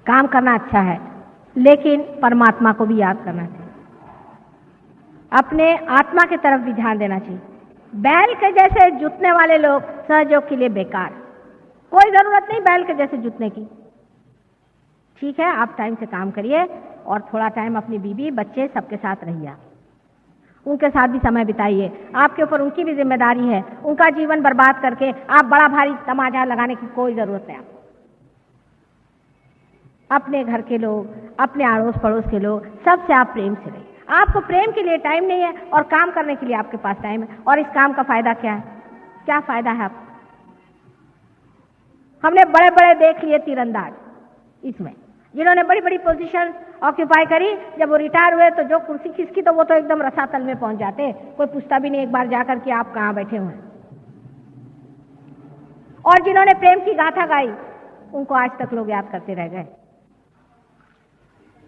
काम करना अच्छा है, लेकिन परमात्मा को भी याद करना चाहिए, अपने आत्मा की तरफ भी ध्यान देना चाहिए। बैल के जैसे जुतने वाले लोग सहयोग के लिए बेकार, कोई जरूरत नहीं बैल के जैसे जुतने की। ठीक है, आप टाइम से काम करिए और थोड़ा टाइम अपनी बीवी बच्चे सबके साथ रहिए, उनके साथ भी समय बिताइए। आपके ऊपर उनकी भी जिम्मेदारी है, उनका जीवन बर्बाद करके आप बड़ा भारी तमाचा लगाने की कोई जरूरत नहीं। अपने घर के लोग, अपने अड़ोस पड़ोस के लोग, सबसे आप प्रेम से रहिए। आपको प्रेम के लिए टाइम नहीं है और काम करने के लिए आपके पास टाइम है, और इस काम का फायदा क्या है? क्या फायदा है आपको? हमने बड़े बड़े देख लिए तीरंदाज इसमें, जिन्होंने बड़ी बड़ी पोजीशन ऑक्यूपाई करी, जब वो रिटायर हुए तो जो कुर्सी खिसकी तो वो तो एकदम रसातल में पहुंच जाते, कोई पूछता भी नहीं एक बार जाकर कि आप कहाँ बैठे हुए हैं। और जिन्होंने प्रेम की गाथा गाई उनको आज तक लोग याद करते रह गए।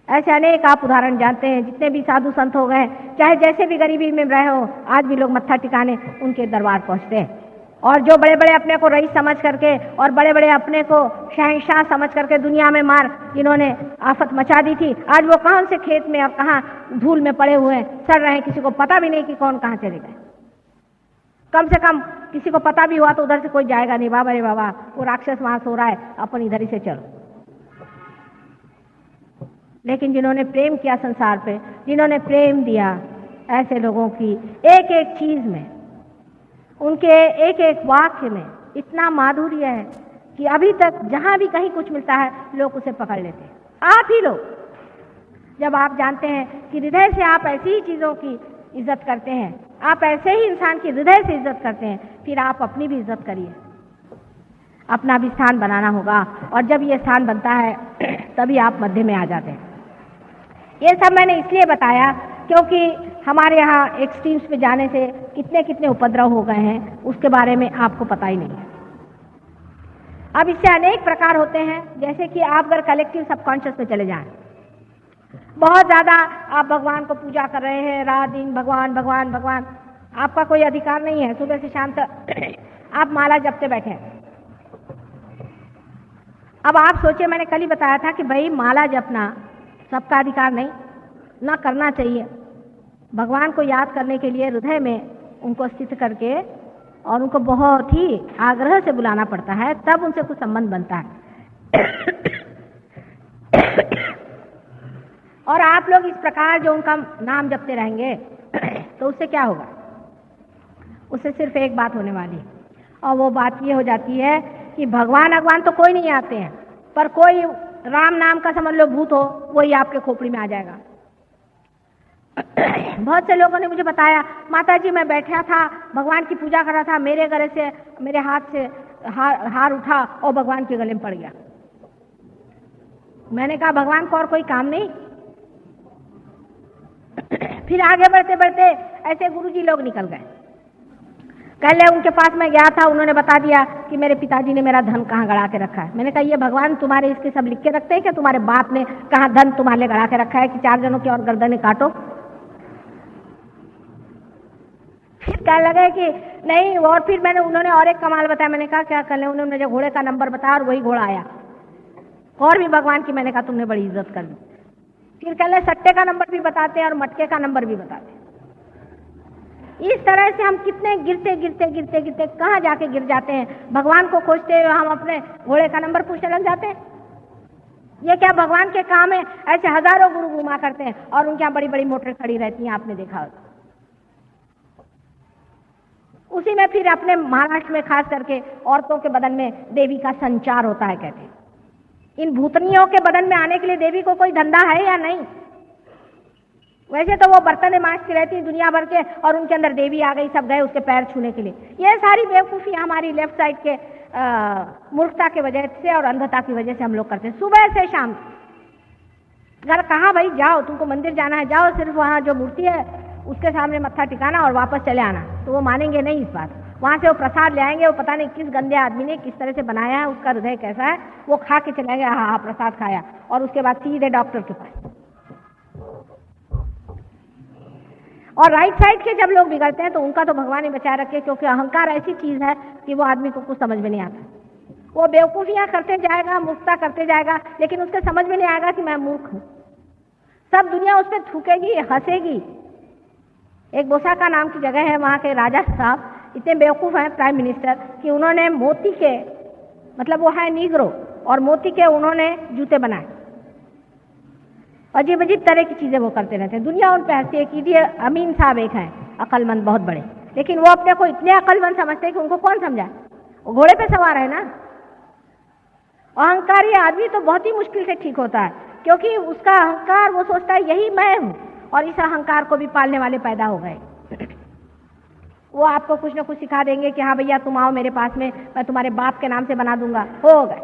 ऐसे अनेक आप उदाहरण जानते हैं, जितने भी साधु संत हो गए, चाहे जैसे भी गरीबी में रहे हो, आज भी लोग मत्था टिकाने उनके दरबार पहुंचते हैं। और जो बड़े बड़े अपने को रईस समझ करके और बड़े बड़े अपने को शहंशाह समझ करके दुनिया में मार जिन्होंने आफत मचा दी थी, आज वो कौन से खेत में और कहाँ धूल में पड़े हुए हैं, सड़ रहे हैं, किसी को पता भी नहीं कि कौन कहाँ चले गए। कम से कम किसी को पता भी हुआ तो उधर से कोई जाएगा नहीं, बाबा रे बाबा वो राक्षस वहां सो रहा है, अपन इधर ही से चलो। लेकिन जिन्होंने प्रेम किया संसार पे, जिन्होंने प्रेम दिया, ऐसे लोगों की एक एक चीज में, उनके एक एक वाक्य में इतना माधुर्य है कि अभी तक जहां भी कहीं कुछ मिलता है लोग उसे पकड़ लेते हैं। आप ही लोग, जब आप जानते हैं कि हृदय से आप ऐसी ही चीजों की इज्जत करते हैं, आप ऐसे ही इंसान की हृदय से इज्जत करते हैं, फिर आप अपनी भी इज्जत करिए। अपना भी स्थान बनाना होगा, और जब ये स्थान बनता है तभी आप मध्य में आ जाते हैं। ये सब मैंने इसलिए बताया क्योंकि हमारे यहाँ एक्सट्रीम्स पे जाने से कितने कितने उपद्रव हो गए हैं उसके बारे में आपको पता ही नहीं है। अब इससे अनेक प्रकार होते हैं, जैसे कि आप अगर कलेक्टिव सबकॉन्शियस में चले जाएं, बहुत ज्यादा आप भगवान को पूजा कर रहे हैं, रात दिन भगवान भगवान भगवान, आपका कोई अधिकार नहीं है सुबह से शाम तक आप माला जपते बैठे हैं। अब आप सोचिए, मैंने कल ही बताया था कि भाई माला जपना सबका अधिकार नहीं, ना करना चाहिए। भगवान को याद करने के लिए हृदय में उनको स्थित करके और उनको बहुत ही आग्रह से बुलाना पड़ता है, तब उनसे कुछ संबंध बनता है। और आप लोग इस प्रकार जो उनका नाम जपते रहेंगे तो उससे क्या होगा? उससे सिर्फ एक बात होने वाली है, और वो बात ये हो जाती है कि भगवान तो कोई नहीं आते हैं, पर कोई राम नाम का समझ लो भूत हो, वही आपके खोपड़ी में आ जाएगा। बहुत से लोगों ने मुझे बताया, माता जी मैं बैठा था भगवान की पूजा कर रहा था, मेरे गले से मेरे हाथ से हार उठा और भगवान के गले में पड़ गया। मैंने कहा भगवान को और कोई काम नहीं? फिर आगे बढ़ते बढ़ते ऐसे गुरुजी लोग निकल गए। कल उनके पास मैं गया था, उन्होंने बता दिया कि मेरे पिताजी ने मेरा धन कहाँ गड़ा के रखा है। मैंने कहा ये भगवान तुम्हारे इसके सब लिख के रखते हैं क्या? तुम्हारे बाप ने कहाँ धन तुम्हारे लिए गड़ा के रखा है कि 4 जनों की और गर्दनें काटो? फिर कहने लगे कि नहीं, और फिर उन्होंने और एक कमाल बताया। मैंने कहा क्या कर ले? उन्होंने मुझे घोड़े का नंबर बताया और वही घोड़ा आया, और भी भगवान की। मैंने कहा तुमने बड़ी इज्जत कर ली। फिर कह ले सट्टे का नंबर भी बताते हैं और मटके का नंबर भी बताते हैं। इस तरह से हम कितने गिरते गिरते गिरते गिरते कहाँ जाके गिर जाते हैं। भगवान को खोजते हुए हम अपने घोड़े का नंबर पूछने लग जाते हैं। ये क्या भगवान के काम है? ऐसे हजारों गुरु घुमा करते हैं और उनके यहाँ बड़ी बड़ी मोटरें खड़ी रहती हैं, आपने देखा होगा। उसी में फिर अपने महाराष्ट्र में खास करके औरतों के बदन में देवी का संचार होता है, कहते हैं। इन भूतनियों के बदन में आने के लिए देवी को कोई धंधा है या नहीं? वैसे तो वो बर्तन मांजती रहती दुनिया भर के, और उनके अंदर देवी आ गई, सब गए उसके पैर छूने के लिए। ये सारी बेवकूफी हमारी लेफ्ट साइड के मूर्खता की वजह से और अंधता की वजह से हम लोग करते हैं। सुबह से शाम घर कहाँ भाई, जाओ तुमको मंदिर जाना है, जाओ, सिर्फ वहाँ जो मूर्ति है उसके सामने मत्था टिकाना और वापस चले आना। तो वो मानेंगे नहीं इस बात। वहां से वो प्रसाद ले आएंगे, वो पता नहीं किस गंदे आदमी ने किस तरह से बनाया है, उसका हृदय कैसा है, वो खा के चले गए, हाँ प्रसाद खाया, और उसके बाद सीधे डॉक्टर के पास। और राइट साइड के जब लोग बिगड़ते हैं तो उनका तो भगवान ही बचाए रखे, क्योंकि अहंकार ऐसी चीज है कि वो आदमी को कुछ समझ में नहीं आता। वो बेवकूफ़ियाँ करते जाएगा, मुफ्ता करते जाएगा, लेकिन उसके समझ में नहीं आएगा कि मैं मूर्ख हूँ। सब दुनिया उस पर थूकेगी, हंसेगी। एक बोसाका नाम की जगह है, वहाँ के राजा साहब इतने बेवकूफ़ हैं, प्राइम मिनिस्टर, कि उन्होंने मोती के, मतलब वो है नीग्रो, और मोती के उन्होंने जूते बनाए। अजीब अजीब तरह की चीज़ें वो करते रहते हैं। दुनिया उन पर हंसती है कि ये अमीन साहब एक हैं अक्लमंद, बहुत बड़े, लेकिन वो अपने को इतने अक्लमंद समझते हैं कि उनको कौन समझाए। वो घोड़े पे सवार है ना। अहंकारी आदमी तो बहुत ही मुश्किल से ठीक होता है, क्योंकि उसका अहंकार, वो सोचता है यही मैं हूँ, और इस अहंकार को भी पालने वाले पैदा हो गए। वो आपको कुछ न कुछ सिखा देंगे कि हाँ भैया तुम आओ मेरे पास में, मैं तुम्हारे बाप के नाम से बना दूंगा, हो गए।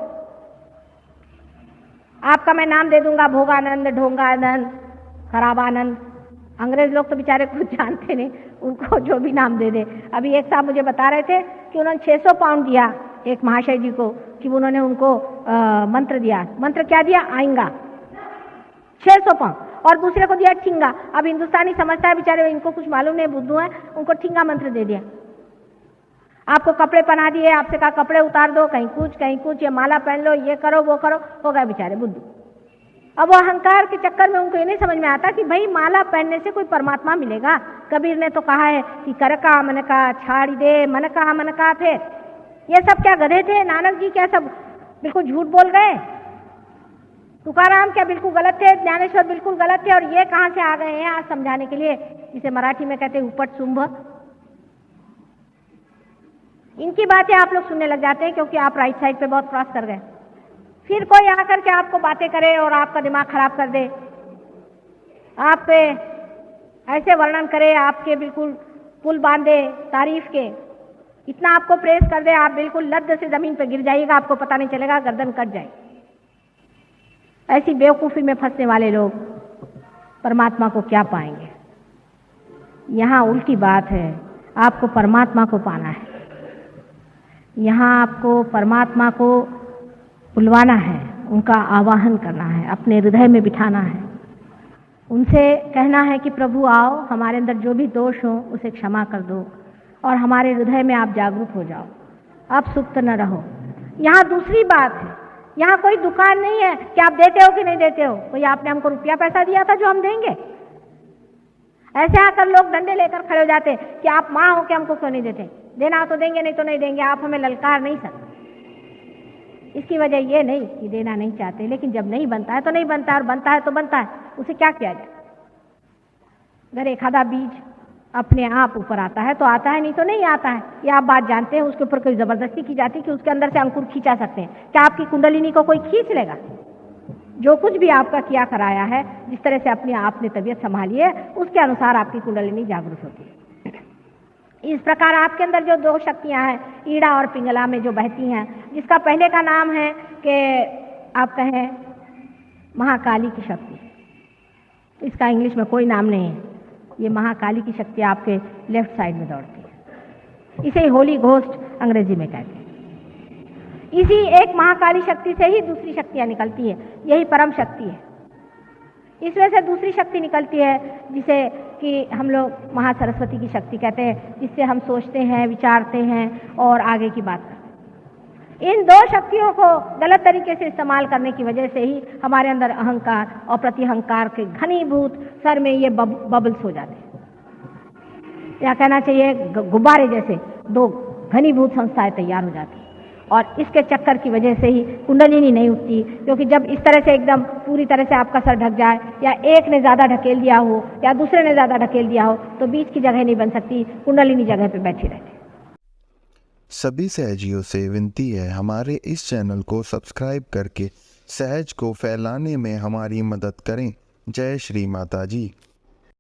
आपका मैं नाम दे दूंगा, भोगानंद, ढोंगानंद, खराबानंद। अंग्रेज लोग तो बेचारे कुछ जानते नहीं, उनको जो भी नाम दे दे। अभी एक साहब मुझे बता रहे थे कि उन्होंने 600 पाउंड दिया एक महाशय जी को, कि उन्होंने उनको मंत्र दिया। मंत्र क्या दिया? आएंगा, 600 पाउंड। और दूसरे को दिया ठिंगा। अब हिंदुस्तानी समझता है बेचारे, इनको कुछ मालूम नहीं, बुद्धू है, उनको ठिंगा मंत्र दे दिया। आपको कपड़े पहना दिए, आपसे कहा कपड़े उतार दो, कहीं कुछ, ये माला पहन लो, ये करो वो करो, हो गए बेचारे बुद्धू। अब वो अहंकार के चक्कर में उनको ये नहीं समझ में आता कि भाई माला पहनने से कोई परमात्मा मिलेगा। कबीर ने तो कहा है कि कर का मन का छाड़ी दे, मन का फिर। ये सब क्या गधे थे? नानक जी क्या सब बिल्कुल झूठ बोल गए? तुकाराम क्या बिल्कुल गलत थे? ज्ञानेश्वर बिल्कुल गलत थे? और ये कहाँ से आ गए हैं आज समझाने के लिए, जिसे मराठी में कहते हैं उपट शुंभ। इनकी बातें आप लोग सुनने लग जाते हैं, क्योंकि आप राइट साइड पे बहुत क्रॉस कर गए। फिर कोई आकर के आपको बातें करे और आपका दिमाग खराब कर दे, आप पे ऐसे वर्णन करे, आपके बिल्कुल पुल बांधे तारीफ के, इतना आपको प्रेस कर दे, आप बिल्कुल लद्द से जमीन पे गिर जाइएगा, आपको पता नहीं चलेगा, गर्दन कट जाए। ऐसी बेवकूफ़ी में फंसने वाले लोग परमात्मा को क्या पाएंगे? यहाँ उल्टी बात है, आपको परमात्मा को पाना है। यहाँ आपको परमात्मा को बुलवाना है, उनका आवाहन करना है, अपने हृदय में बिठाना है, उनसे कहना है कि प्रभु आओ, हमारे अंदर जो भी दोष हो उसे क्षमा कर दो, और हमारे हृदय में आप जागरूक हो जाओ, आप सुप्त न रहो। यहाँ दूसरी बात है, यहाँ कोई दुकान नहीं है कि आप देते हो कि नहीं देते हो। कोई आपने हमको रुपया पैसा दिया था जो हम देंगे? ऐसे आकर लोग डंडे लेकर खड़े हो जाते कि आप माँ हो के हमको क्यों नहीं देते? देना तो देंगे, नहीं तो नहीं देंगे, आप हमें ललकार नहीं सकते। इसकी वजह ये नहीं कि देना नहीं चाहते, लेकिन जब नहीं बनता है तो नहीं बनता है, और बनता है तो बनता है, उसे क्या किया जाए? अगर एक आधा बीज अपने आप ऊपर आता है तो आता है, नहीं तो नहीं आता है। ये आप बात जानते हैं। उसके ऊपर कोई जबरदस्ती की जाती है कि उसके अंदर से अंकुर खींचा सकते हैं? क्या आपकी कुंडलिनी को कोई खींच लेगा? जो कुछ भी आपका किया कराया है, जिस तरह से अपनी आपने तबीयत संभाली है, उसके अनुसार आपकी कुंडलिनी जागरूक होती है। इस प्रकार आपके अंदर जो दो शक्तियां हैं, ईड़ा और पिंगला में जो बहती हैं, जिसका पहले का नाम है कि आप कहें महाकाली की शक्ति, इसका इंग्लिश में कोई नाम नहीं है। ये महाकाली की शक्ति आपके लेफ्ट साइड में दौड़ती है, इसे होली घोस्ट अंग्रेजी में कहते हैं। इसी एक महाकाली शक्ति से ही दूसरी शक्तियां निकलती है, यही परम शक्ति है। इसमें से दूसरी शक्ति निकलती है जिसे कि हम लोग महासरस्वती की शक्ति कहते हैं, जिससे हम सोचते हैं, विचारते हैं और आगे की बात करते हैं। इन दो शक्तियों को गलत तरीके से इस्तेमाल करने की वजह से ही हमारे अंदर अहंकार और प्रतिअहंकार के घनीभूत सर में ये बबल्स हो जाते हैं, या कहना चाहिए गुब्बारे जैसे दो घनीभूत संस्थाएं तैयार हो जाती हैं। और इसके चक्कर की वजह से ही कुंडलिनी नहीं उठती, क्योंकि जब इस तरह से एकदम पूरी तरह से आपका सर ढक जाए, या एक ने ज़्यादा ढकेल दिया हो या दूसरे ने ज़्यादा ढकेल दिया हो, तो बीच की जगह नहीं बन सकती, कुंडलिनी जगह पे बैठी रहती। सभी सहजियों से विनती है, हमारे इस चैनल को सब्सक्राइब करके सहज को फैलाने में हमारी मदद करें। जय श्री माता जी।